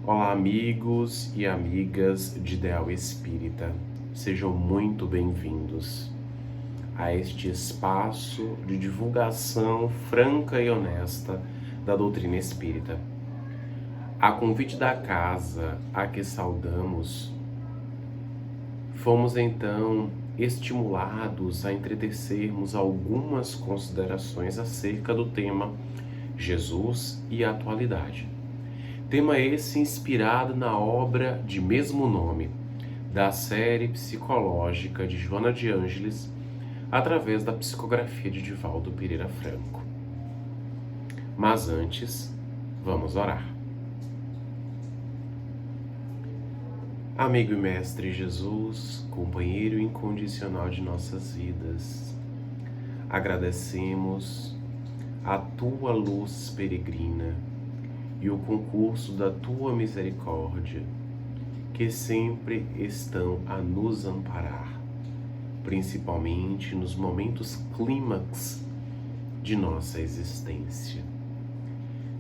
Olá, amigos e amigas de Ideal Espírita. Sejam muito bem-vindos a este espaço de divulgação franca e honesta da doutrina espírita. A convite da casa a que saudamos, fomos então estimulados a entretecermos algumas considerações acerca do tema Jesus e a atualidade. Tema esse inspirado na obra de mesmo nome, da série psicológica de Joana de Ângeles, através da psicografia de Divaldo Pereira Franco. Mas antes, vamos orar. Amigo e Mestre Jesus, companheiro incondicional de nossas vidas, agradecemos a Tua luz peregrina e o concurso da Tua misericórdia, que sempre estão a nos amparar, principalmente nos momentos clímax de nossa existência.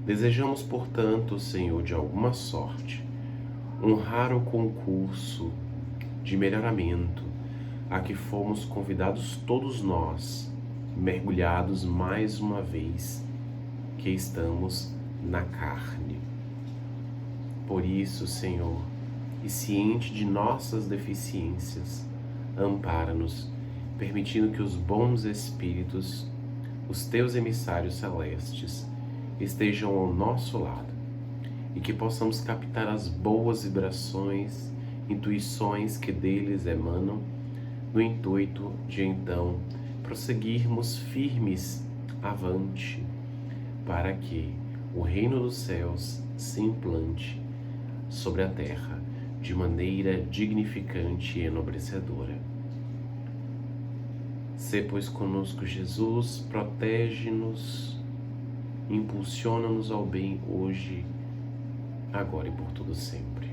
Desejamos, portanto, Senhor, de alguma sorte, honrar o concurso de melhoramento a que fomos convidados todos nós, mergulhados mais uma vez, que estamos na carne. Por isso, Senhor, e ciente de nossas deficiências, ampara-nos, permitindo que os bons espíritos, os teus emissários celestes, estejam ao nosso lado e que possamos captar as boas vibrações, intuições que deles emanam, no intuito de então prosseguirmos firmes avante, para que o reino dos céus se implante sobre a terra de maneira dignificante e enobrecedora. Sê, pois, conosco, Jesus, protege-nos, impulsiona-nos ao bem hoje, agora e por todo sempre.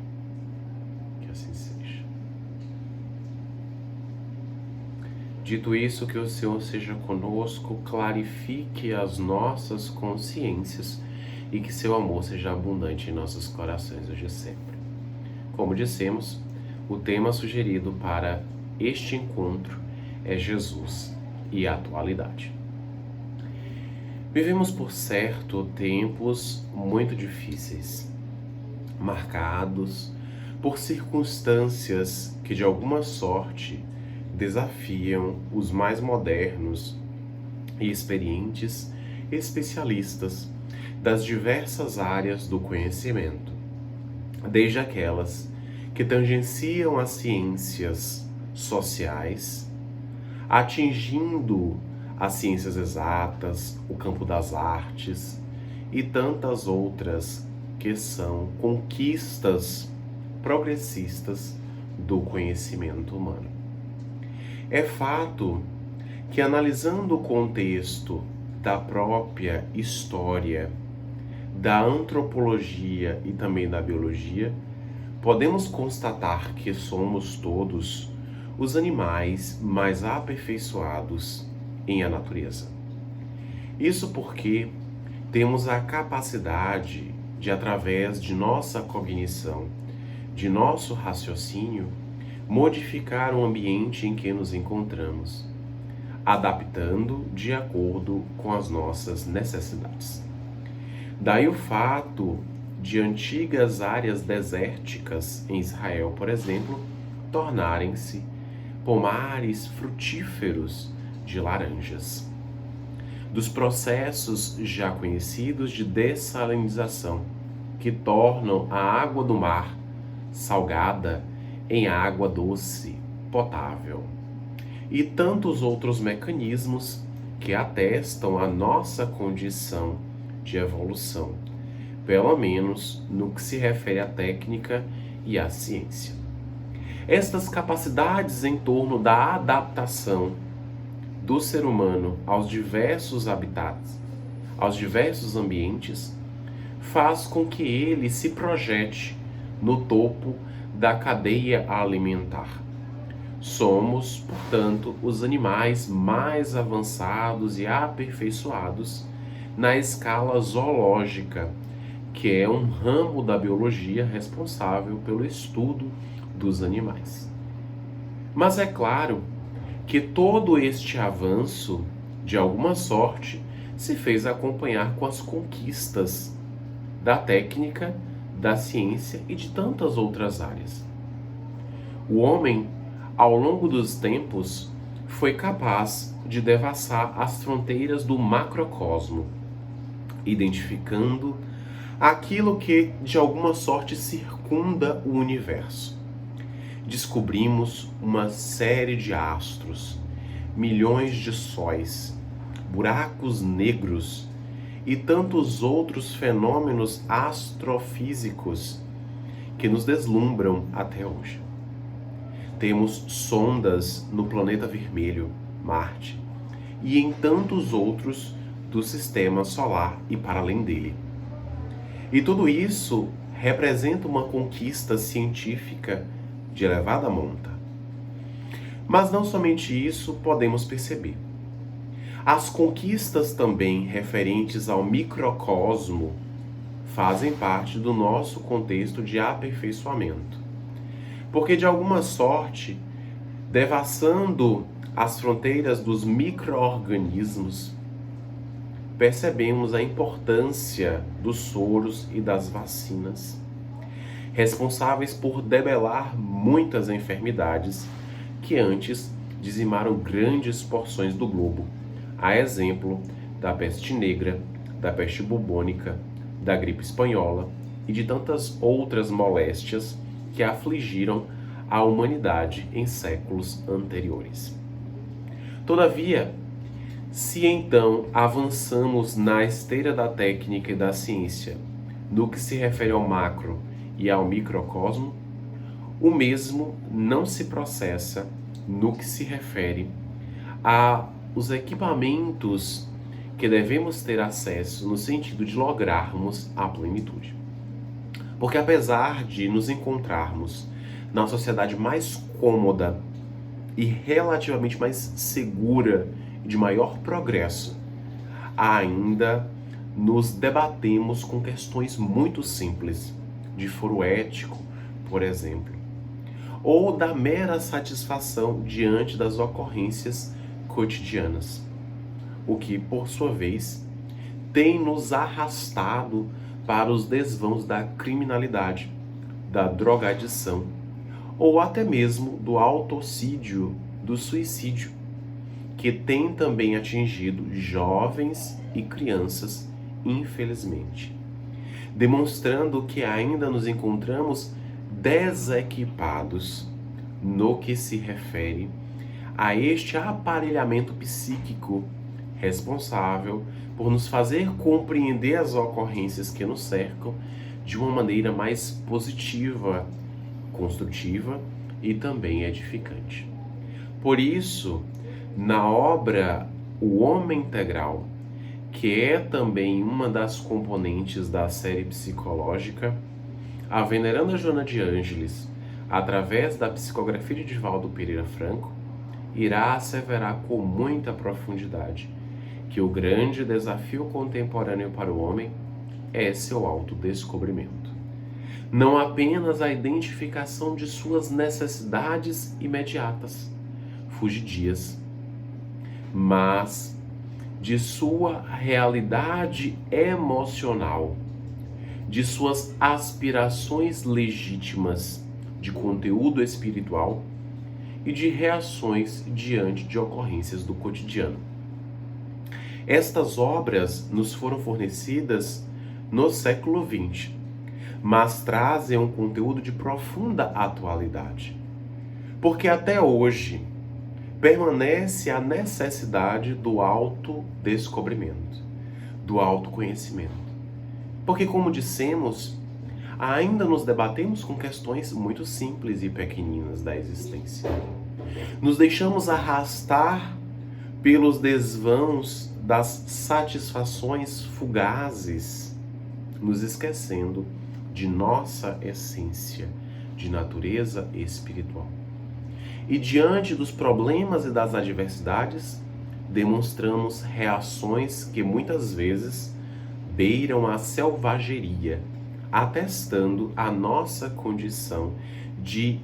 Que assim seja. Dito isso, que o Senhor seja conosco, clarifique as nossas consciências e que seu amor seja abundante em nossos corações hoje e sempre. Como dissemos, o tema sugerido para este encontro é Jesus e a atualidade. Vivemos, por certo, tempos muito difíceis, marcados por circunstâncias que de alguma sorte desafiam os mais modernos e experientes especialistas das diversas áreas do conhecimento, desde aquelas que tangenciam as ciências sociais, atingindo as ciências exatas, o campo das artes e tantas outras que são conquistas progressistas do conhecimento humano. É fato que, analisando o contexto da própria história, da antropologia e também da biologia, podemos constatar que somos todos os animais mais aperfeiçoados em a natureza. Isso porque temos a capacidade de, através de nossa cognição, de nosso raciocínio, modificar o ambiente em que nos encontramos, adaptando de acordo com as nossas necessidades. Daí o fato de antigas áreas desérticas em Israel, por exemplo, tornarem-se pomares frutíferos de laranjas. Dos processos já conhecidos de dessalinização, que tornam a água do mar salgada em água doce, potável. E tantos outros mecanismos que atestam a nossa condição de evolução, pelo menos no que se refere à técnica e à ciência. Estas capacidades em torno da adaptação do ser humano aos diversos habitats, aos diversos ambientes, faz com que ele se projete no topo da cadeia alimentar. Somos, portanto, os animais mais avançados e aperfeiçoados na escala zoológica, que é um ramo da biologia responsável pelo estudo dos animais. Mas é claro que todo este avanço, de alguma sorte, se fez acompanhar com as conquistas da técnica, da ciência e de tantas outras áreas. O homem, ao longo dos tempos, foi capaz de devassar as fronteiras do macrocosmo, identificando aquilo que, de alguma sorte, circunda o universo. Descobrimos uma série de astros, milhões de sóis, buracos negros e tantos outros fenômenos astrofísicos que nos deslumbram até hoje. Temos sondas no planeta vermelho, Marte, e em tantos outros do sistema solar e para além dele. E tudo isso representa uma conquista científica de elevada monta. Mas não somente isso podemos perceber. As conquistas também referentes ao microcosmo fazem parte do nosso contexto de aperfeiçoamento. Porque, de alguma sorte, devassando as fronteiras dos micro-organismos, percebemos a importância dos soros e das vacinas, responsáveis por debelar muitas enfermidades que antes dizimaram grandes porções do globo, a exemplo da peste negra, da peste bubônica, da gripe espanhola e de tantas outras moléstias que afligiram a humanidade em séculos anteriores. Todavia, se então avançamos na esteira da técnica e da ciência, no que se refere ao macro e ao microcosmo, o mesmo não se processa no que se refere aos equipamentos que devemos ter acesso no sentido de lograrmos a plenitude. Porque apesar de nos encontrarmos na sociedade mais cômoda e relativamente mais segura e de maior progresso, ainda nos debatemos com questões muito simples, de foro ético, por exemplo, ou da mera satisfação diante das ocorrências cotidianas, o que, por sua vez, tem nos arrastado para os desvãos da criminalidade, da drogadição, ou até mesmo do autocídio, do suicídio, que tem também atingido jovens e crianças, infelizmente, demonstrando que ainda nos encontramos desequipados no que se refere a este aparelhamento psíquico responsável por nos fazer compreender as ocorrências que nos cercam de uma maneira mais positiva, construtiva e também edificante. Por isso, na obra O Homem Integral, que é também uma das componentes da série psicológica, a veneranda Joana de Ângeles, através da psicografia de Divaldo Pereira Franco, irá asseverar com muita profundidade que o grande desafio contemporâneo para o homem é seu autodescobrimento. Não apenas a identificação de suas necessidades imediatas, fugidias, mas de sua realidade emocional, de suas aspirações legítimas de conteúdo espiritual e de reações diante de ocorrências do cotidiano. Estas obras nos foram fornecidas no século XX, mas trazem um conteúdo de profunda atualidade, porque até hoje permanece a necessidade do autodescobrimento, do autoconhecimento. Porque, como dissemos, ainda nos debatemos com questões muito simples e pequeninas da existência. Nos deixamos arrastar pelos desvãos das satisfações fugazes, nos esquecendo de nossa essência, de natureza espiritual. E diante dos problemas e das adversidades, demonstramos reações que muitas vezes beiram a selvageria, atestando a nossa condição de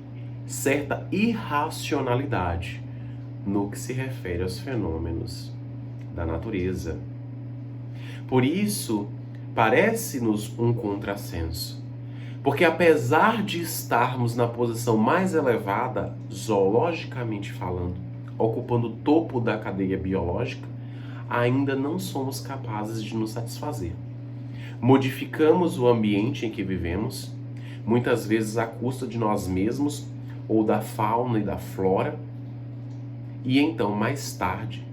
certa irracionalidade no que se refere aos fenômenos da natureza. Por isso, parece-nos um contrassenso, porque apesar de estarmos na posição mais elevada, zoologicamente falando, ocupando o topo da cadeia biológica, ainda não somos capazes de nos satisfazer. Modificamos o ambiente em que vivemos, muitas vezes à custa de nós mesmos ou da fauna e da flora, e então, mais tarde,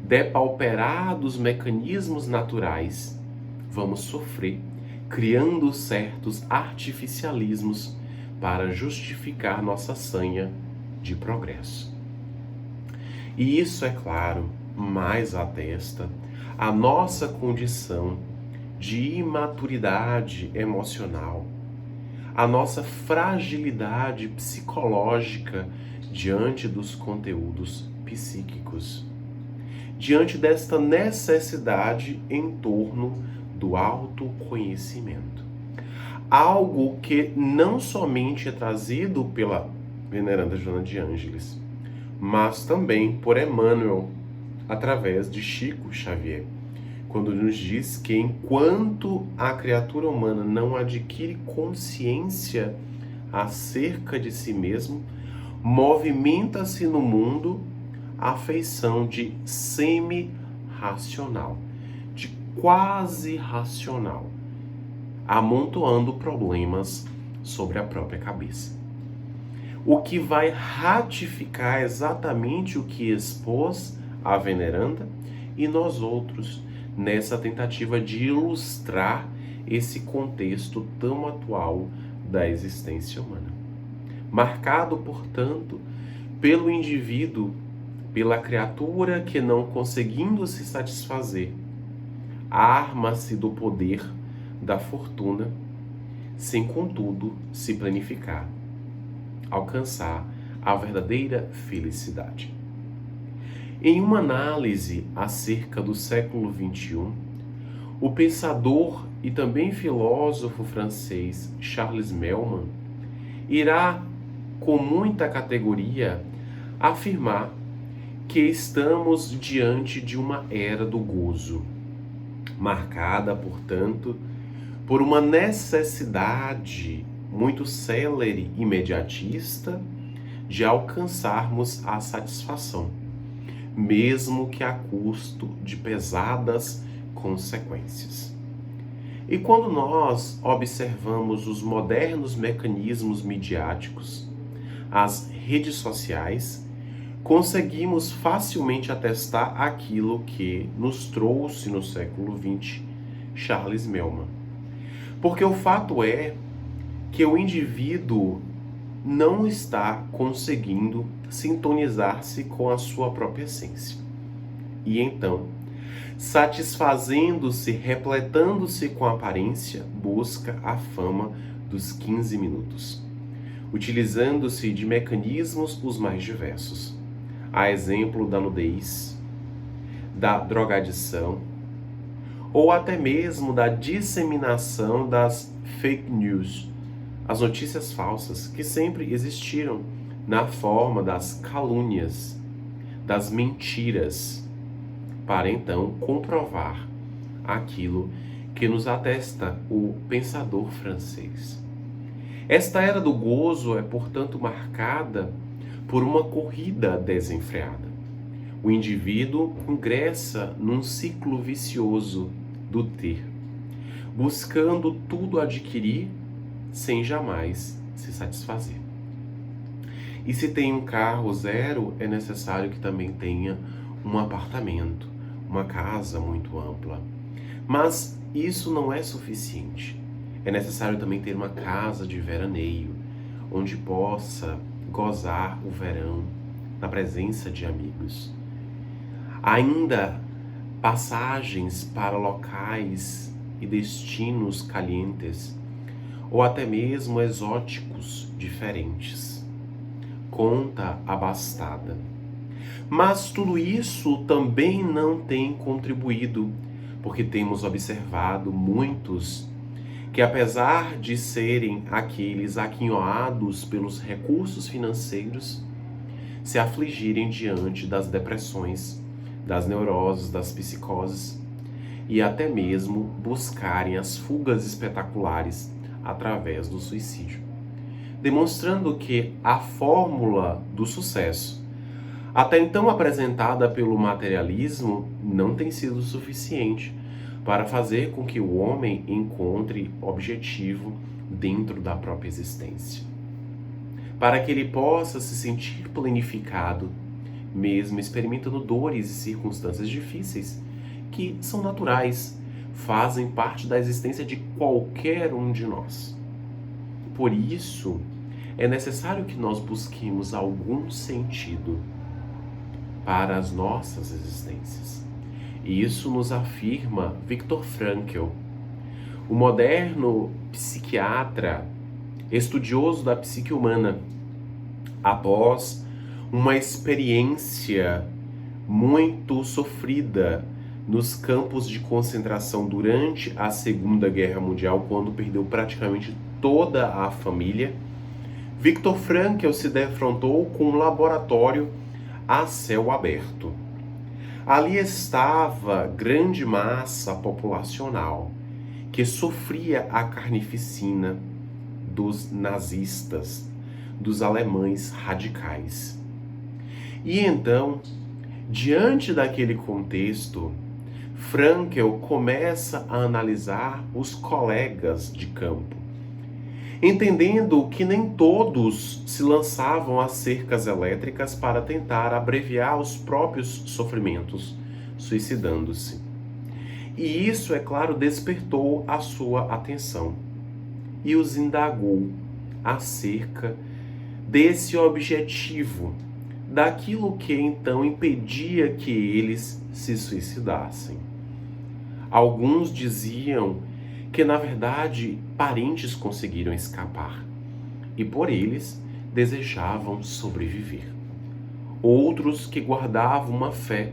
depauperados mecanismos naturais, vamos sofrer, criando certos artificialismos para justificar nossa sanha de progresso. E isso, é claro, mais atesta a nossa condição de imaturidade emocional, a nossa fragilidade psicológica diante dos conteúdos psíquicos, diante desta necessidade em torno do autoconhecimento. Algo que não somente é trazido pela veneranda Joana de Ângeles, mas também por Emmanuel, através de Chico Xavier, quando nos diz que enquanto a criatura humana não adquire consciência acerca de si mesmo, movimenta-se no mundo a feição de semi-racional, de quase racional, amontoando problemas sobre a própria cabeça. O que vai ratificar exatamente o que expôs a veneranda e nós outros, nessa tentativa de ilustrar esse contexto tão atual da existência humana. Marcado, portanto, pelo indivíduo, pela criatura que, não conseguindo se satisfazer, arma-se do poder da fortuna, sem contudo se planificar, alcançar a verdadeira felicidade. Em uma análise acerca do século XXI, o pensador e também filósofo francês Charles Melman irá, com muita categoria, afirmar que estamos diante de uma era do gozo, marcada, portanto, por uma necessidade muito célere e imediatista de alcançarmos a satisfação, mesmo que a custo de pesadas consequências. E quando nós observamos os modernos mecanismos midiáticos, as redes sociais, conseguimos facilmente atestar aquilo que nos trouxe no século XX Charles Melman. Porque o fato é que o indivíduo não está conseguindo sintonizar-se com a sua própria essência. E então, satisfazendo-se, repletando-se com a aparência, busca a fama dos 15 minutos, utilizando-se de mecanismos os mais diversos, a exemplo da nudez, da drogadição, ou até mesmo da disseminação das fake news, as notícias falsas que sempre existiram na forma das calúnias, das mentiras, para então comprovar aquilo que nos atesta o pensador francês. Esta era do gozo é, portanto, marcada por uma corrida desenfreada. O indivíduo ingressa num ciclo vicioso do ter, buscando tudo adquirir sem jamais se satisfazer. E se tem um carro zero, é necessário que também tenha um apartamento, uma casa muito ampla. Mas isso não é suficiente. É necessário também ter uma casa de veraneio, onde possa gozar o verão na presença de amigos. Ainda passagens para locais e destinos calientes, ou até mesmo exóticos diferentes. Conta abastada. Mas tudo isso também não tem contribuído, porque temos observado muitos que, apesar de serem aqueles aquinhoados pelos recursos financeiros, se afligirem diante das depressões, das neuroses, das psicoses e até mesmo buscarem as fugas espetaculares através do suicídio, demonstrando que a fórmula do sucesso, até então apresentada pelo materialismo, não tem sido suficiente para fazer com que o homem encontre objetivo dentro da própria existência, para que ele possa se sentir planificado, mesmo experimentando dores e circunstâncias difíceis, que são naturais, fazem parte da existência de qualquer um de nós. Por isso, é necessário que nós busquemos algum sentido para as nossas existências. E isso nos afirma Viktor Frankl, o moderno psiquiatra, estudioso da psique humana, após uma experiência muito sofrida nos campos de concentração durante a Segunda Guerra Mundial, quando perdeu praticamente toda a família. Viktor Frankl se defrontou com um laboratório a céu aberto. Ali estava grande massa populacional que sofria a carnificina dos nazistas, dos alemães radicais. E então, diante daquele contexto, Frankl começa a analisar os colegas de campo, entendendo que nem todos se lançavam às cercas elétricas para tentar abreviar os próprios sofrimentos, suicidando-se. E isso, é claro, despertou a sua atenção e os indagou acerca desse objetivo, daquilo que então impedia que eles se suicidassem. Alguns diziam que, na verdade, parentes conseguiram escapar e por eles desejavam sobreviver. Outros que guardavam uma fé,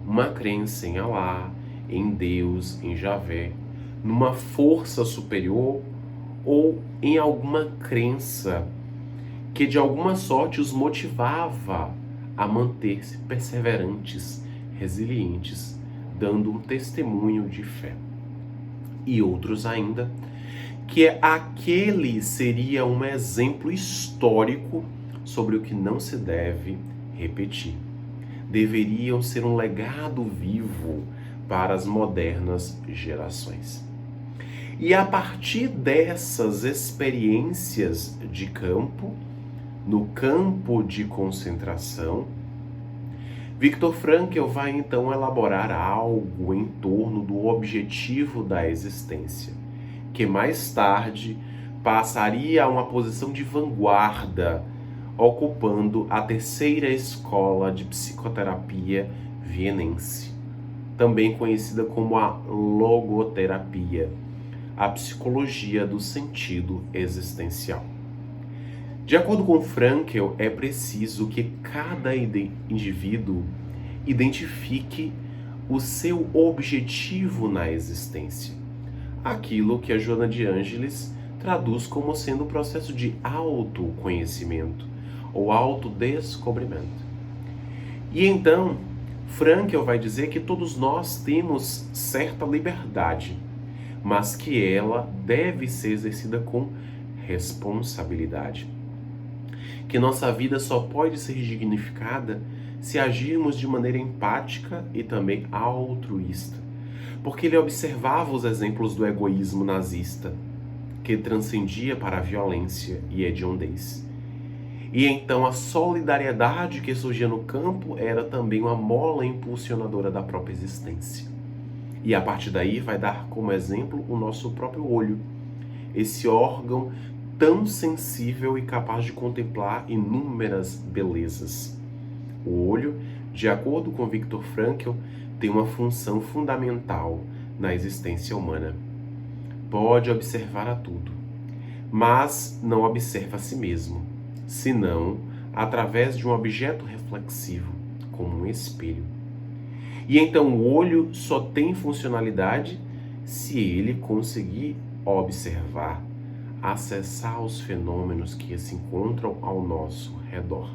uma crença em Alá, em Deus, em Javé, numa força superior ou em alguma crença que de alguma sorte os motivava a manter-se perseverantes, resilientes, dando um testemunho de fé. E outros ainda, que aquele seria um exemplo histórico sobre o que não se deve repetir. Deveriam ser um legado vivo para as modernas gerações. E a partir dessas experiências de campo, no campo de concentração, Viktor Frankl vai então elaborar algo em torno do objetivo da existência, que mais tarde passaria a uma posição de vanguarda, ocupando a terceira escola de psicoterapia vienense, também conhecida como a logoterapia, a psicologia do sentido existencial. De acordo com Frankl, é preciso que cada indivíduo identifique o seu objetivo na existência, aquilo que a Joana de Ângeles traduz como sendo o processo de autoconhecimento ou autodescobrimento. E então, Frankl vai dizer que todos nós temos certa liberdade, mas que ela deve ser exercida com responsabilidade. Que nossa vida só pode ser dignificada se agirmos de maneira empática e também altruísta. Porque ele observava os exemplos do egoísmo nazista, que transcendia para a violência e hediondez. E então a solidariedade que surgia no campo era também uma mola impulsionadora da própria existência. E a partir daí vai dar como exemplo o nosso próprio olho, esse órgão tão sensível e capaz de contemplar inúmeras belezas. O olho, de acordo com Viktor Frankl, tem uma função fundamental na existência humana. Pode observar a tudo, mas não observa a si mesmo, senão através de um objeto reflexivo, como um espelho. E então o olho só tem funcionalidade se ele conseguir observar, acessar os fenômenos que se encontram ao nosso redor.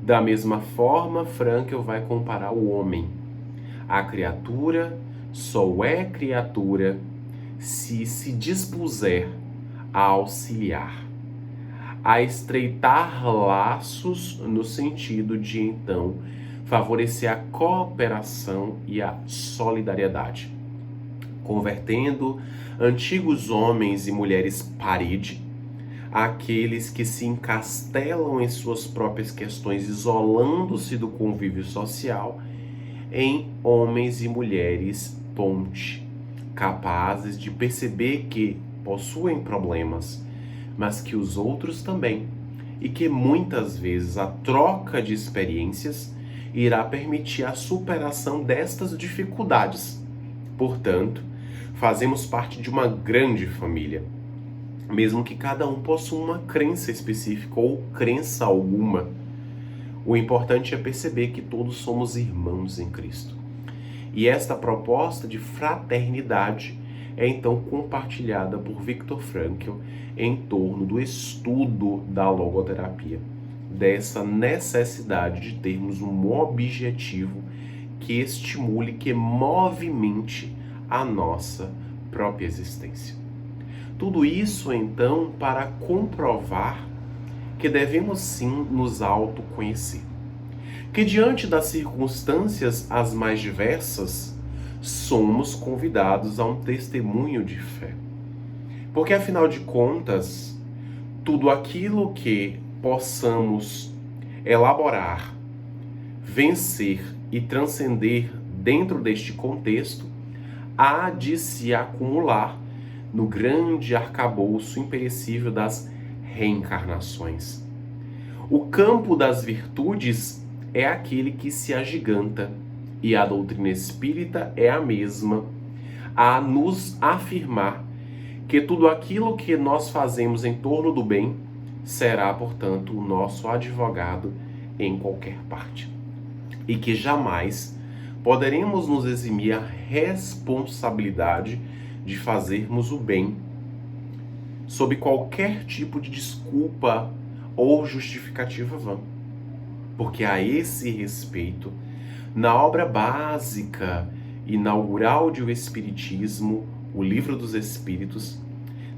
Da mesma forma, Frankl vai comparar o homem. A criatura só é criatura se dispuser a auxiliar, a estreitar laços no sentido de, então, favorecer a cooperação e a solidariedade, convertendo antigos homens e mulheres parede, aqueles que se encastelam em suas próprias questões, isolando-se do convívio social, em homens e mulheres ponte, capazes de perceber que possuem problemas, mas que os outros também, e que muitas vezes a troca de experiências irá permitir a superação destas dificuldades. Portanto, fazemos parte de uma grande família, mesmo que cada um possua uma crença específica ou crença alguma. O importante é perceber que todos somos irmãos em Cristo. E esta proposta de fraternidade é então compartilhada por Viktor Frankl em torno do estudo da logoterapia, dessa necessidade de termos um objetivo que estimule, que movimente a nossa própria existência. Tudo isso, então, para comprovar que devemos sim nos autoconhecer. Que diante das circunstâncias as mais diversas, somos convidados a um testemunho de fé. Porque, afinal de contas, tudo aquilo que possamos elaborar, vencer e transcender dentro deste contexto, há de se acumular no grande arcabouço imperecível das reencarnações. O campo das virtudes é aquele que se agiganta, e a doutrina espírita é a mesma, a nos afirmar que tudo aquilo que nós fazemos em torno do bem será, portanto, o nosso advogado em qualquer parte. E que jamais poderemos nos eximir a responsabilidade de fazermos o bem sob qualquer tipo de desculpa ou justificativa vã. Porque a esse respeito, na obra básica inaugural de O Espiritismo, o Livro dos Espíritos,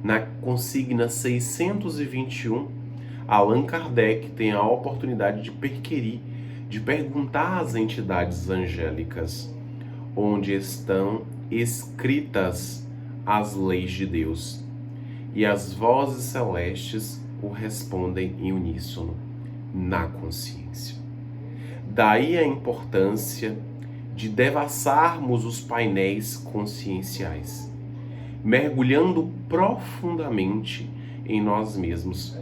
na consigna 621, Allan Kardec tem a oportunidade de perquirir, de perguntar às entidades angélicas onde estão escritas as leis de Deus. E as vozes celestes o respondem em uníssono: na consciência. Daí a importância de devassarmos os painéis conscienciais, mergulhando profundamente em nós mesmos,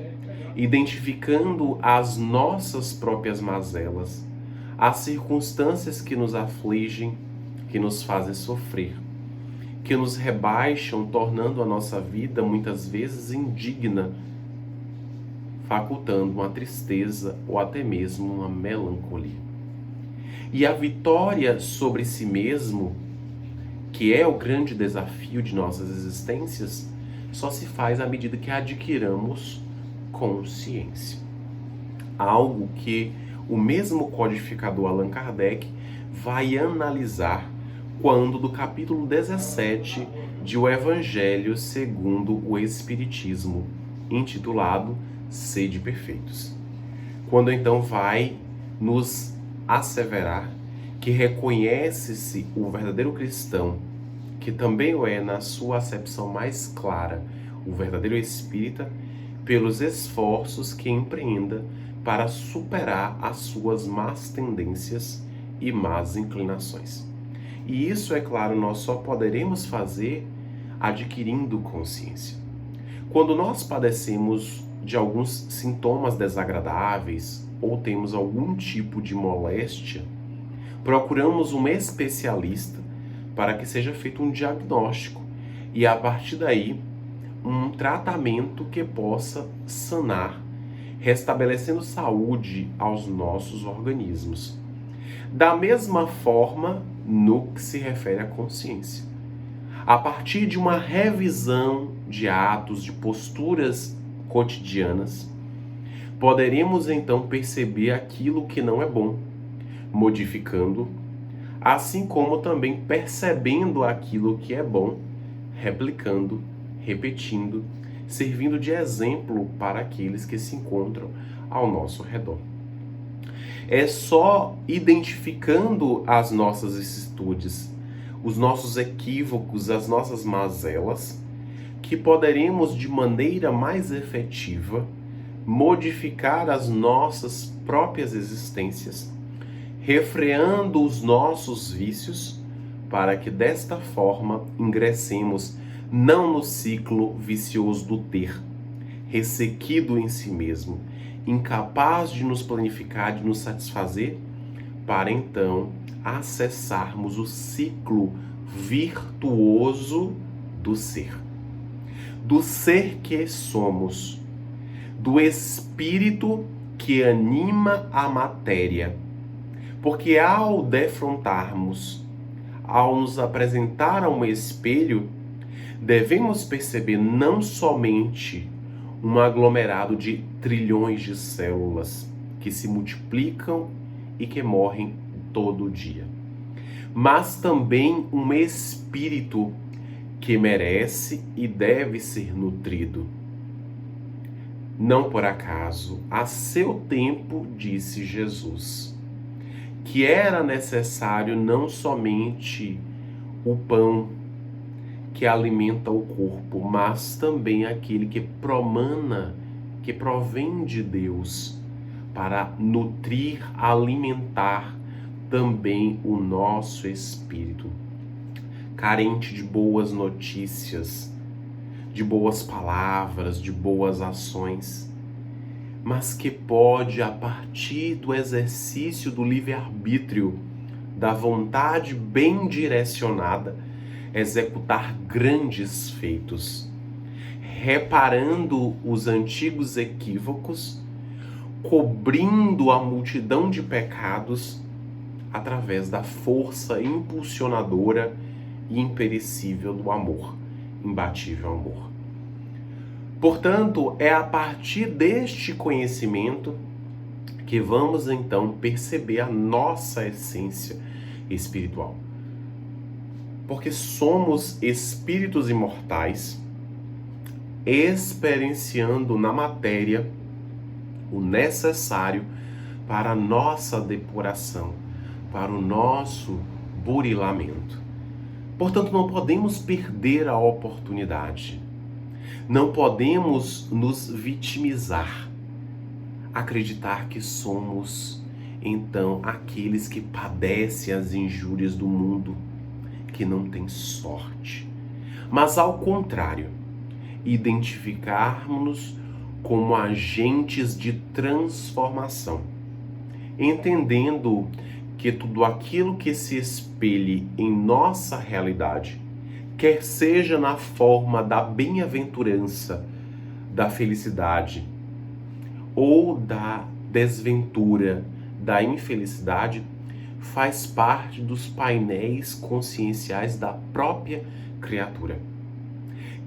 identificando as nossas próprias mazelas, as circunstâncias que nos afligem, que nos fazem sofrer, que nos rebaixam, tornando a nossa vida muitas vezes indigna, facultando uma tristeza ou até mesmo uma melancolia. E a vitória sobre si mesmo, que é o grande desafio de nossas existências, só se faz à medida que adquiramos consciência. Algo que o mesmo codificador Allan Kardec vai analisar quando do capítulo 17 de O Evangelho segundo o Espiritismo, intitulado Sede Perfeitos. Quando então vai nos asseverar que reconhece-se o verdadeiro cristão, que também o é na sua acepção mais clara, o verdadeiro espírita, pelos esforços que empreenda para superar as suas más tendências e más inclinações. E isso, é claro, nós só poderemos fazer adquirindo consciência. Quando nós padecemos de alguns sintomas desagradáveis ou temos algum tipo de moléstia, procuramos um especialista para que seja feito um diagnóstico e, a partir daí, um tratamento que possa sanar, restabelecendo saúde aos nossos organismos. Da mesma forma, no que se refere à consciência. A partir de uma revisão de atos, de posturas cotidianas, poderemos então perceber aquilo que não é bom, modificando, assim como também percebendo aquilo que é bom, replicando, repetindo, servindo de exemplo para aqueles que se encontram ao nosso redor. É só identificando as nossas vicissitudes, os nossos equívocos, as nossas mazelas, que poderemos de maneira mais efetiva modificar as nossas próprias existências, refreando os nossos vícios, para que desta forma ingressemos não no ciclo vicioso do ter, ressequido em si mesmo, incapaz de nos planificar, de nos satisfazer, para então acessarmos o ciclo virtuoso do ser que somos, do espírito que anima a matéria. Porque ao defrontarmos, ao nos apresentar a um espelho, devemos perceber não somente um aglomerado de trilhões de células que se multiplicam e que morrem todo dia, mas também um espírito que merece e deve ser nutrido. Não por acaso, a seu tempo, disse Jesus, que era necessário não somente o pão que alimenta o corpo, mas também aquele que promana, que provém de Deus, para nutrir, alimentar também o nosso espírito, carente de boas notícias, de boas palavras, de boas ações, mas que pode, a partir do exercício do livre-arbítrio, da vontade bem direcionada, executar grandes feitos, reparando os antigos equívocos, cobrindo a multidão de pecados através da força impulsionadora e imperecível do amor, imbatível amor. Portanto, é a partir deste conhecimento que vamos então perceber a nossa essência espiritual. Porque somos espíritos imortais, experienciando na matéria o necessário para a nossa depuração, para o nosso burilamento. Portanto, não podemos perder a oportunidade. Não podemos nos vitimizar, acreditar que somos, então, aqueles que padecem as injúrias do mundo, que não têm sorte. Mas, ao contrário, identificarmos-nos como agentes de transformação, entendendo que tudo aquilo que se espelhe em nossa realidade, quer seja na forma da bem-aventurança, da felicidade, ou da desventura, da infelicidade, faz parte dos painéis conscienciais da própria criatura,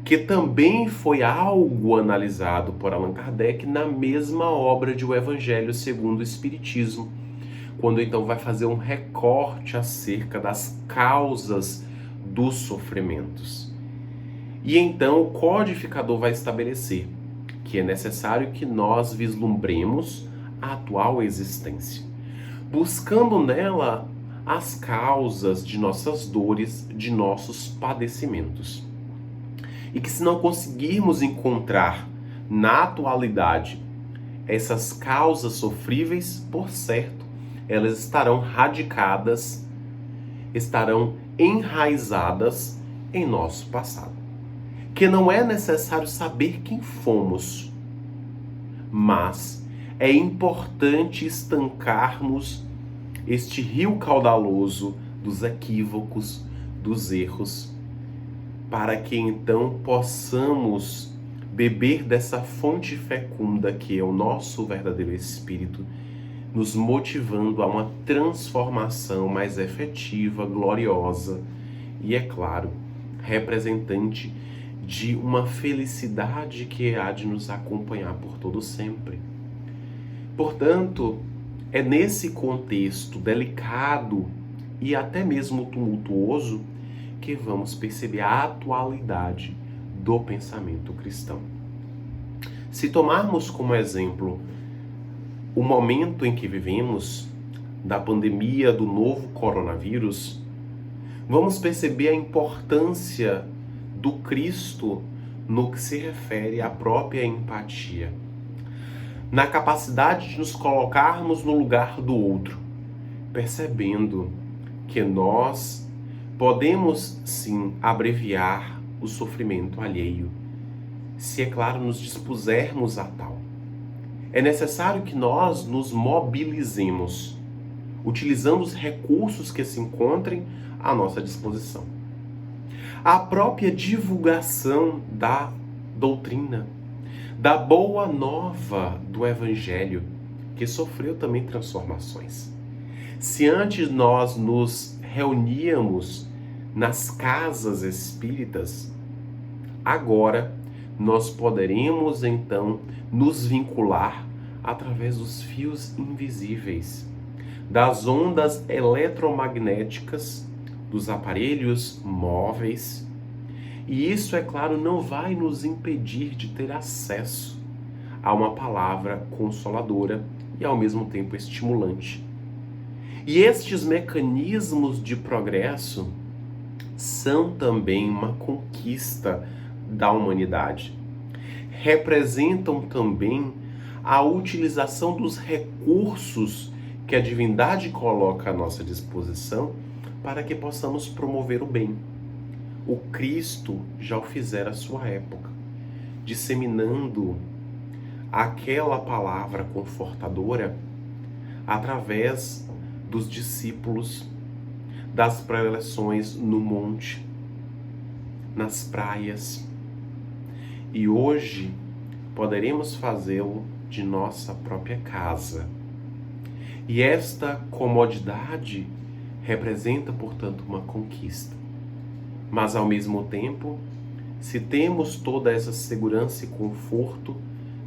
que também foi algo analisado por Allan Kardec na mesma obra de O Evangelho segundo o Espiritismo, quando então vai fazer um recorte acerca das causas dos sofrimentos. E então o codificador vai estabelecer que é necessário que nós vislumbremos a atual existência, buscando nela as causas de nossas dores, de nossos padecimentos. E que se não conseguirmos encontrar na atualidade essas causas sofríveis, por certo, elas estarão radicadas, estarão enraizadas em nosso passado. Que não é necessário saber quem fomos, mas é importante estancarmos este rio caudaloso dos equívocos, dos erros, para que então possamos beber dessa fonte fecunda que é o nosso verdadeiro espírito, nos motivando a uma transformação mais efetiva, gloriosa e, é claro, representante de uma felicidade que há de nos acompanhar por todo sempre. Portanto, é nesse contexto delicado e até mesmo tumultuoso que vamos perceber a atualidade do pensamento cristão. Se tomarmos como exemplo o momento em que vivemos, da pandemia do novo coronavírus, vamos perceber a importância do Cristo no que se refere à própria empatia, na capacidade de nos colocarmos no lugar do outro, percebendo que nós podemos sim abreviar o sofrimento alheio, se é claro nos dispusermos a tal. É necessário que nós nos mobilizemos, utilizando os recursos que se encontrem à nossa disposição. A própria divulgação da doutrina, da boa nova do Evangelho, que sofreu também transformações. Se antes nós nos reuníamos nas casas espíritas, agora nós poderemos então nos vincular através dos fios invisíveis, das ondas eletromagnéticas, dos aparelhos móveis. E isso, é claro, não vai nos impedir de ter acesso a uma palavra consoladora e ao mesmo tempo estimulante. E estes mecanismos de progresso são também uma conquista da humanidade. Representam também a utilização dos recursos que a divindade coloca à nossa disposição para que possamos promover o bem. O Cristo já o fizera à sua época, disseminando aquela palavra confortadora através dos discípulos, das preleções no monte, nas praias. E hoje poderemos fazê-lo de nossa própria casa. E esta comodidade representa, portanto, uma conquista. Mas, ao mesmo tempo, se temos toda essa segurança e conforto,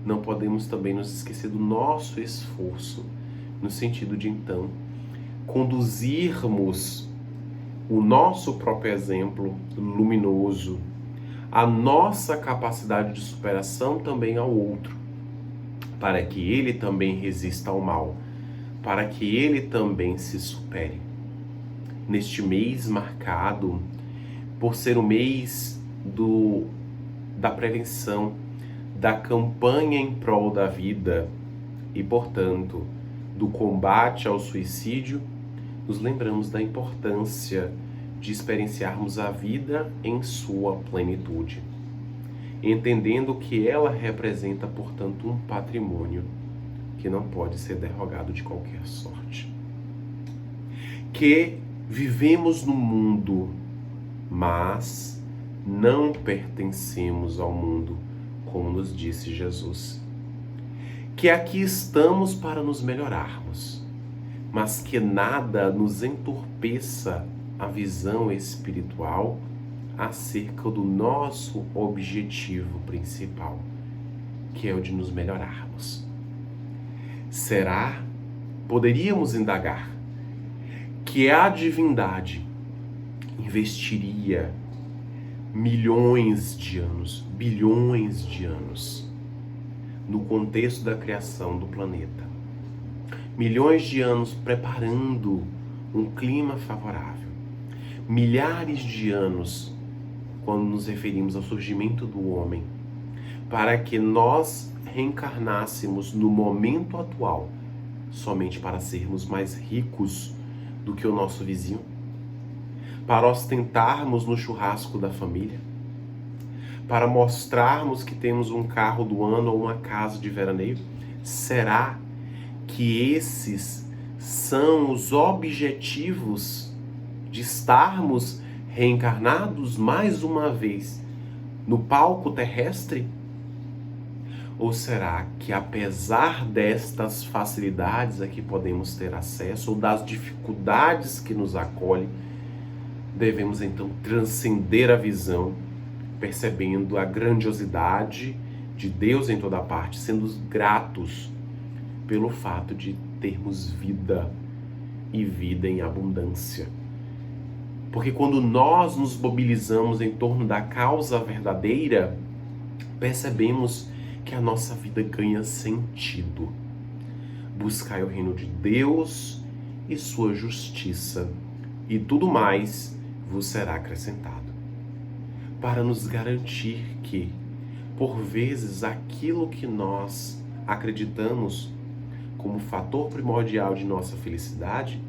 não podemos também nos esquecer do nosso esforço, no sentido de, então, conduzirmos o nosso próprio exemplo luminoso, a nossa capacidade de superação também ao outro, para que ele também resista ao mal, para que ele também se supere. Neste mês marcado por ser o mês da prevenção, da campanha em prol da vida e, portanto, do combate ao suicídio, nos lembramos da importância de experienciarmos a vida em sua plenitude, entendendo que ela representa, portanto, um patrimônio que não pode ser derrogado de qualquer sorte. Que vivemos no mundo, mas não pertencemos ao mundo, como nos disse Jesus. Que aqui estamos para nos melhorarmos, mas que nada nos entorpeça a visão espiritual acerca do nosso objetivo principal, que é o de nos melhorarmos. Poderíamos indagar, que a divindade investiria milhões de anos, bilhões de anos, no contexto da criação do planeta. Milhões de anos preparando um clima favorável. Milhares de anos, quando nos referimos ao surgimento do homem, para que nós reencarnássemos no momento atual, somente para sermos mais ricos do que o nosso vizinho, para ostentarmos no churrasco da família, para mostrarmos que temos um carro do ano ou uma casa de veraneio. Será que esses são os objetivos de estarmos reencarnados mais uma vez no palco terrestre? Ou será que, apesar destas facilidades a que podemos ter acesso, ou das dificuldades que nos acolhem, devemos então transcender a visão, percebendo a grandiosidade de Deus em toda parte, sendo gratos pelo fato de termos vida e vida em abundância. Porque quando nós nos mobilizamos em torno da causa verdadeira, percebemos que a nossa vida ganha sentido. Buscai o reino de Deus e sua justiça, e tudo mais vos será acrescentado. Para nos garantir que, por vezes, aquilo que nós acreditamos como fator primordial de nossa felicidade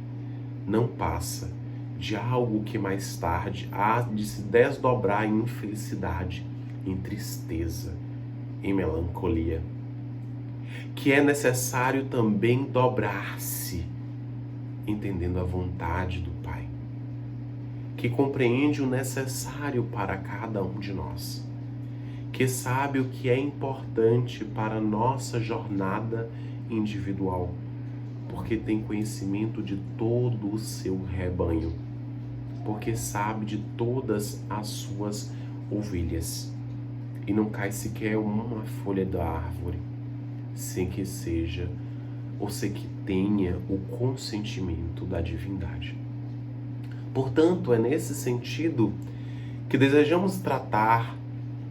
não passa de algo que mais tarde há de se desdobrar em infelicidade, em tristeza, em melancolia. Que é necessário também dobrar-se, entendendo a vontade do Pai, que compreende o necessário para cada um de nós, que sabe o que é importante para a nossa jornada individual, porque tem conhecimento de todo o seu rebanho, porque sabe de todas as suas ovelhas, e não cai sequer uma folha da árvore sem que seja ou sem que tenha o consentimento da divindade. Portanto, é nesse sentido que desejamos tratar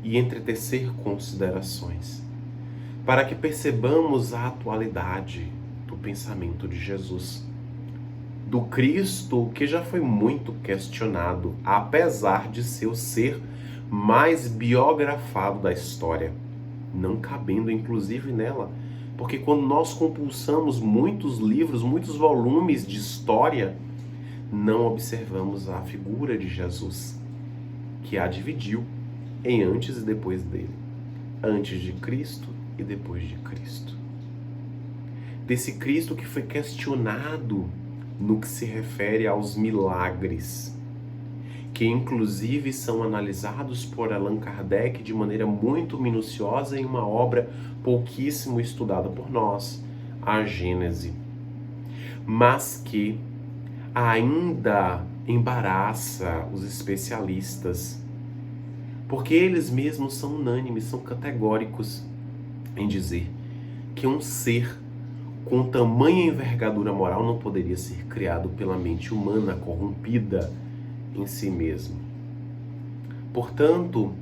e entretecer considerações, para que percebamos a atualidade do pensamento de Jesus, do Cristo que já foi muito questionado, apesar de seu ser mais biografado da história, não cabendo inclusive nela, porque quando nós compulsamos muitos livros, muitos volumes de história, não observamos a figura de Jesus, que a dividiu em antes e depois dele, antes de Cristo e depois de Cristo. Desse Cristo que foi questionado no que se refere aos milagres, que inclusive são analisados por Allan Kardec de maneira muito minuciosa em uma obra pouquíssimo estudada por nós, a Gênese, mas que ainda embaraça os especialistas, porque eles mesmos são unânimes, são categóricos em dizer que um ser com tamanha envergadura moral não poderia ser criado pela mente humana corrompida em si mesmo. Portanto,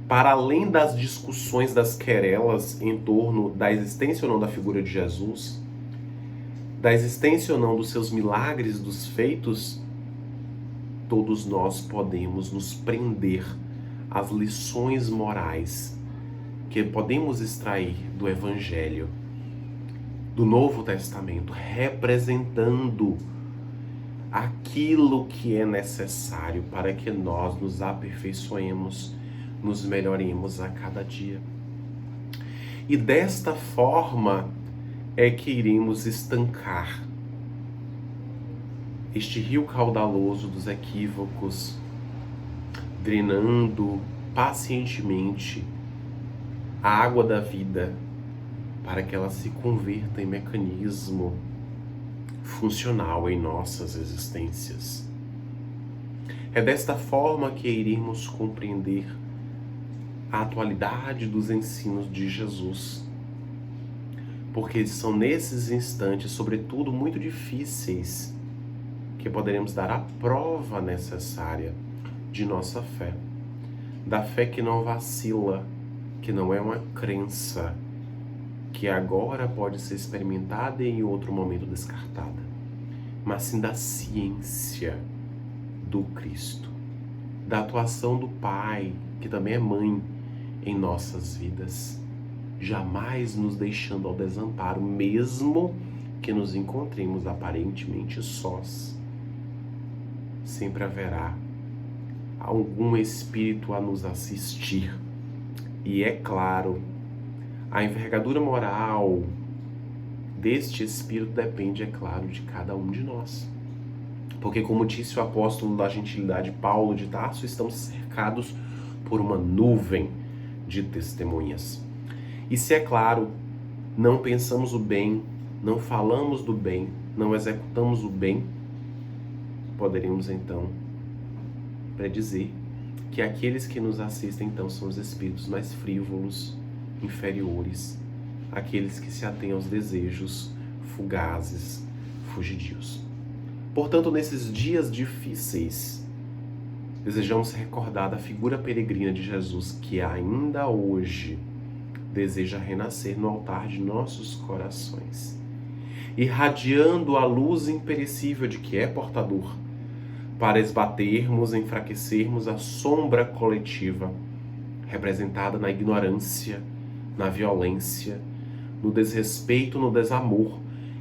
para além das discussões das querelas em torno da existência ou não da figura de Jesus, da existência ou não dos seus milagres, dos feitos, todos nós podemos nos prender às lições morais que podemos extrair do Evangelho, do Novo Testamento, representando aquilo que é necessário para que nós nos aperfeiçoemos, nos melhoremos a cada dia. E desta forma é que iremos estancar este rio caudaloso dos equívocos, drenando pacientemente a água da vida para que ela se converta em mecanismo funcional em nossas existências. É desta forma que iremos compreender a atualidade dos ensinos de Jesus, porque são nesses instantes, sobretudo muito difíceis, que poderemos dar a prova necessária de nossa fé, da fé que não vacila, que não é uma crença, que agora pode ser experimentada e em outro momento descartada, mas sim da ciência do Cristo, da atuação do Pai, que também é mãe em nossas vidas, jamais nos deixando ao desamparo, mesmo que nos encontremos aparentemente sós. Sempre haverá algum espírito a nos assistir. E é claro, a envergadura moral deste espírito depende, é claro, de cada um de nós. Porque, como disse o apóstolo da gentilidade Paulo de Tarso, estamos cercados por uma nuvem de testemunhas. E se é claro, não pensamos o bem, não falamos do bem, não executamos o bem, poderíamos então predizer que aqueles que nos assistem então são os espíritos mais frívolos, inferiores, aqueles que se atêm aos desejos fugazes, fugidios. Portanto, nesses dias difíceis, desejamos recordar da figura peregrina de Jesus que ainda hoje deseja renascer no altar de nossos corações, irradiando a luz imperecível de que é portador, para esbatermos, enfraquecermos a sombra coletiva, representada na ignorância, na violência, no desrespeito, no desamor,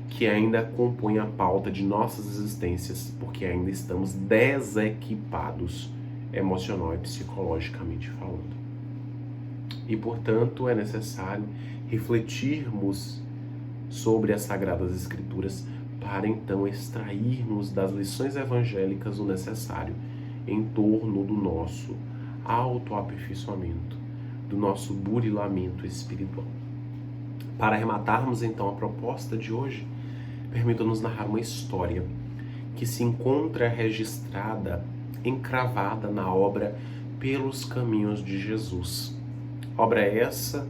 que ainda compõe a pauta de nossas existências, porque ainda estamos desequipados emocional e psicologicamente falando. E, portanto, é necessário refletirmos sobre as Sagradas Escrituras para então extrairmos das lições evangélicas o necessário em torno do nosso autoaperfeiçoamento, do nosso burilamento espiritual. Para arrematarmos então a proposta de hoje, permita-nos narrar uma história que se encontra registrada, encravada na obra Pelos Caminhos de Jesus. Obra essa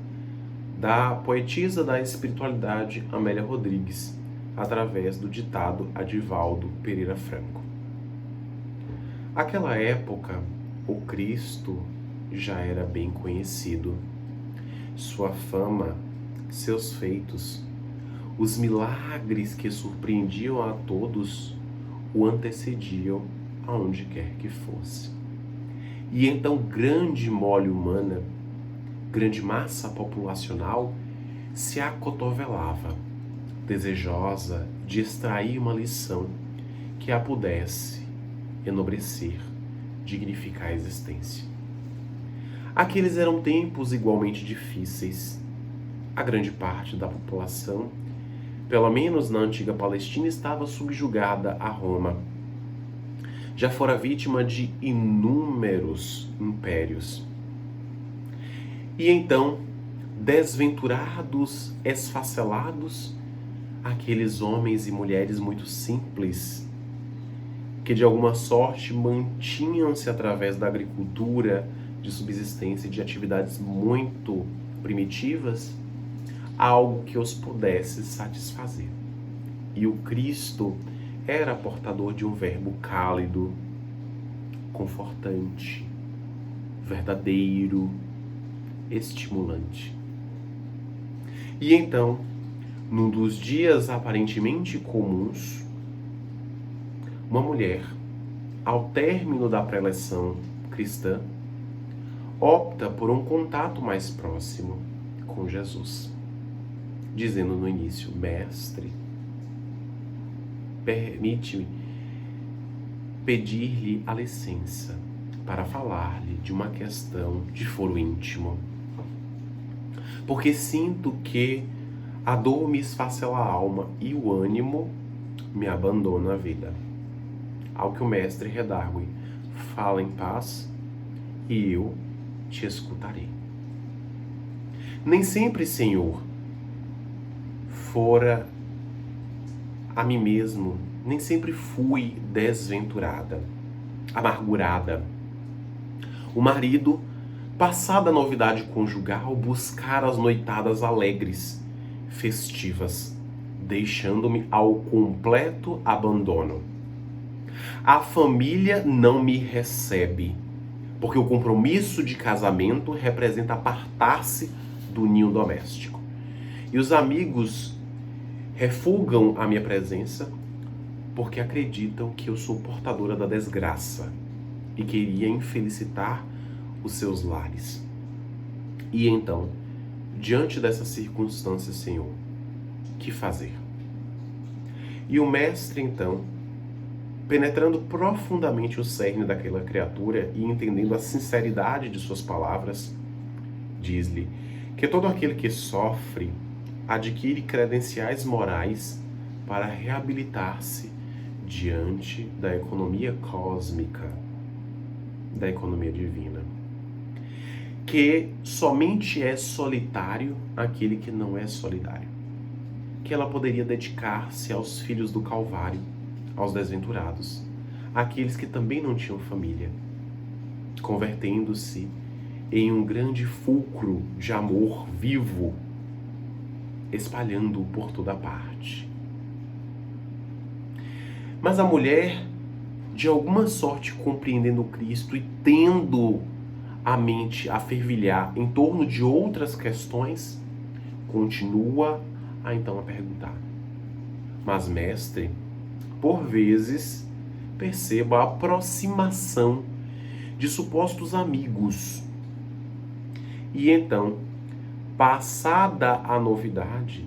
da poetisa da espiritualidade Amélia Rodrigues, através do ditado Adivaldo Pereira Franco. Aquela época, o Cristo já era bem conhecido. Sua fama, seus feitos, os milagres que surpreendiam a todos o antecediam aonde quer que fosse. E então grande mole humana, grande massa populacional se acotovelava, desejosa de extrair uma lição que a pudesse enobrecer, dignificar a existência. Aqueles eram tempos igualmente difíceis. A grande parte da população, pelo menos na antiga Palestina, estava subjugada a Roma. Já fora vítima de inúmeros impérios. E então, desventurados, esfacelados, aqueles homens e mulheres muito simples, que de alguma sorte mantinham-se através da agricultura, de subsistência e de atividades muito primitivas, algo que os pudesse satisfazer. E o Cristo era portador de um verbo cálido, confortante, verdadeiro, estimulante. E então, num dos dias aparentemente comuns, uma mulher, ao término da preleção cristã, opta por um contato mais próximo com Jesus, dizendo no início: Mestre, permite-me pedir-lhe a licença para falar-lhe de uma questão de foro íntimo, porque sinto que a dor me esfacela a alma e o ânimo me abandona a vida. Ao que o mestre redargue: fala em paz e eu te escutarei. Nem sempre, Senhor, fora a mim mesmo, nem sempre fui desventurada, amargurada. O marido, passada a novidade conjugal, buscara as noitadas alegres, festivas, deixando-me ao completo abandono. A família não me recebe, porque o compromisso de casamento representa apartar-se do ninho doméstico. E os amigos refugam a minha presença porque acreditam que eu sou portadora da desgraça e queria infelicitar os seus lares. E então, diante dessas circunstâncias, Senhor, que fazer? E o mestre, então, penetrando profundamente o cerne daquela criatura e entendendo a sinceridade de suas palavras, diz-lhe que todo aquele que sofre adquire credenciais morais para reabilitar-se diante da economia cósmica, da economia divina. que somente é solitário aquele que não é solidário. Que ela poderia dedicar-se aos filhos do Calvário, aos desventurados, àqueles que também não tinham família, convertendo-se em um grande fulcro de amor vivo, espalhando-o por toda parte. Mas a mulher, de alguma sorte compreendendo Cristo e tendo a mente a fervilhar em torno de outras questões, continua então a perguntar: mas mestre, por vezes percebo a aproximação de supostos amigos. E então, passada a novidade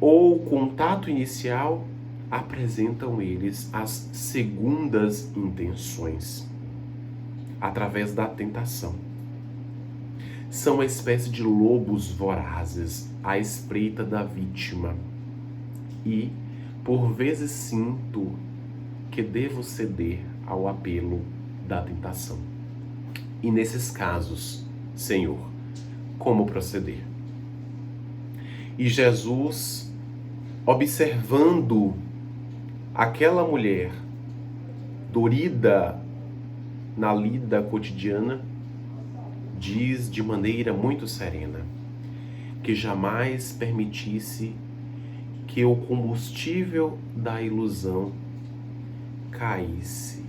ou o contato inicial, apresentam eles as segundas intenções, através da tentação. São uma espécie de lobos vorazes à espreita da vítima. E, por vezes, sinto que devo ceder ao apelo da tentação. E nesses casos, Senhor, como proceder? E Jesus, observando aquela mulher dorida na lida cotidiana, diz de maneira muito serena que jamais permitisse que o combustível da ilusão caísse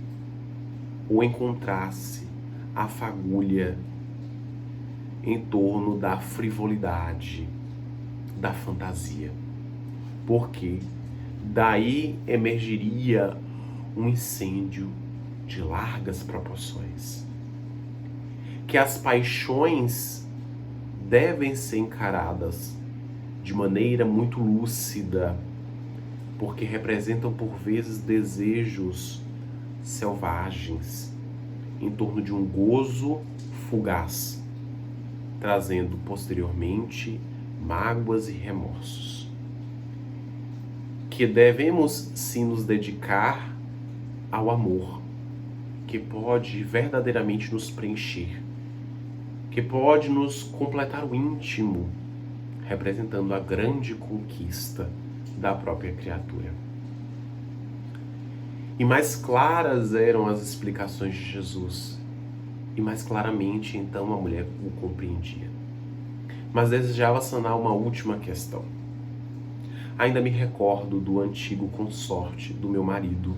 ou encontrasse a fagulha em torno da frivolidade, da fantasia, porque daí emergiria um incêndio de largas proporções. Que as paixões devem ser encaradas de maneira muito lúcida, porque representam por vezes desejos selvagens em torno de um gozo fugaz, trazendo posteriormente mágoas e remorsos. Que devemos sim nos dedicar ao amor, que pode verdadeiramente nos preencher, que pode nos completar o íntimo, representando a grande conquista da própria criatura. E mais claras eram as explicações de Jesus, e mais claramente então a mulher o compreendia. Mas desejava sanar uma última questão. Ainda me recordo do antigo consorte do meu marido,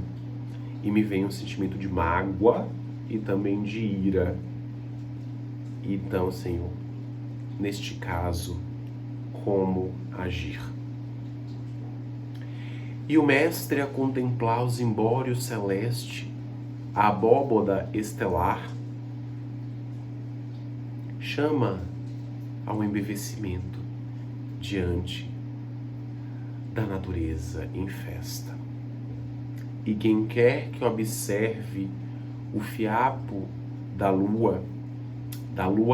e me vem um sentimento de mágoa e também de ira. Então, Senhor, neste caso, como agir? E o mestre, a contemplar o zimbório celeste, a abóboda estelar, chama ao embevecimento diante da natureza em festa. E quem quer que observe o fiapo da lua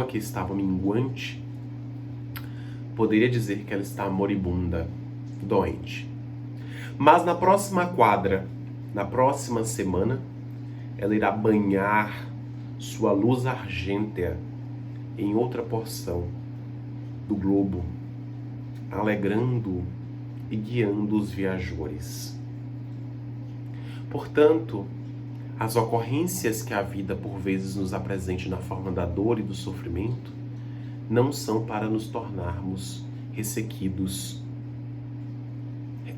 que estava minguante, poderia dizer que ela está moribunda, doente. Mas na próxima quadra, na próxima semana, ela irá banhar sua luz argêntea em outra porção do globo, alegrando e guiando os viajores. Portanto, as ocorrências que a vida por vezes nos apresente na forma da dor e do sofrimento não são para nos tornarmos ressequidos,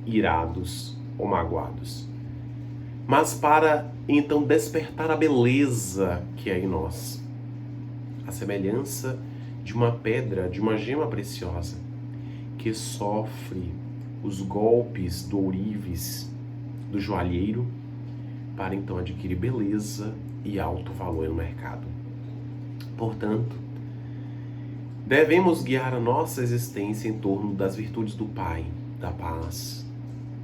irados ou magoados, mas para então despertar a beleza que é em nós, a semelhança de uma pedra, de uma gema preciosa que sofre os golpes do ourives, do joalheiro, para então adquirir beleza e alto valor no mercado. Portanto, devemos guiar a nossa existência em torno das virtudes do Pai, da paz,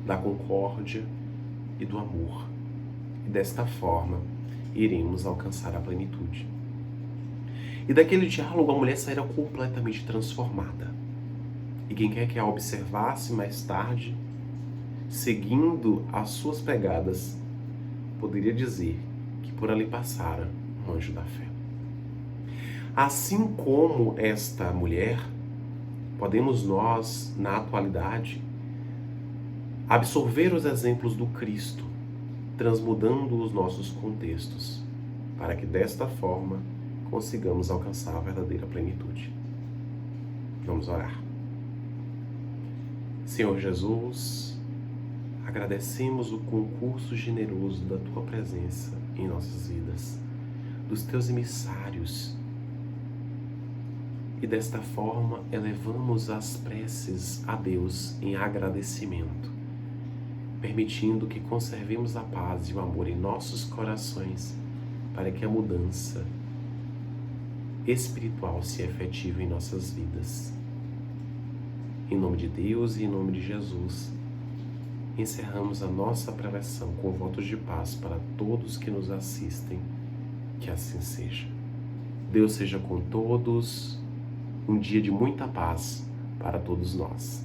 da concórdia e do amor. E desta forma, iremos alcançar a plenitude. E daquele diálogo a mulher sairá completamente transformada. E quem quer que a observasse mais tarde, seguindo as suas pegadas, poderia dizer que por ali passara um anjo da fé. Assim como esta mulher, podemos nós, na atualidade, absorver os exemplos do Cristo, transmudando os nossos contextos, para que desta forma consigamos alcançar a verdadeira plenitude. Vamos orar. Senhor Jesus, agradecemos o concurso generoso da Tua presença em nossas vidas, dos Teus emissários, e desta forma elevamos as preces a Deus em agradecimento, permitindo que conservemos a paz e o amor em nossos corações, para que a mudança espiritual se efetive em nossas vidas. Em nome de Deus e em nome de Jesus, encerramos a nossa preleção com votos de paz para todos que nos assistem. Que assim seja. Deus seja com todos, um dia de muita paz para todos nós.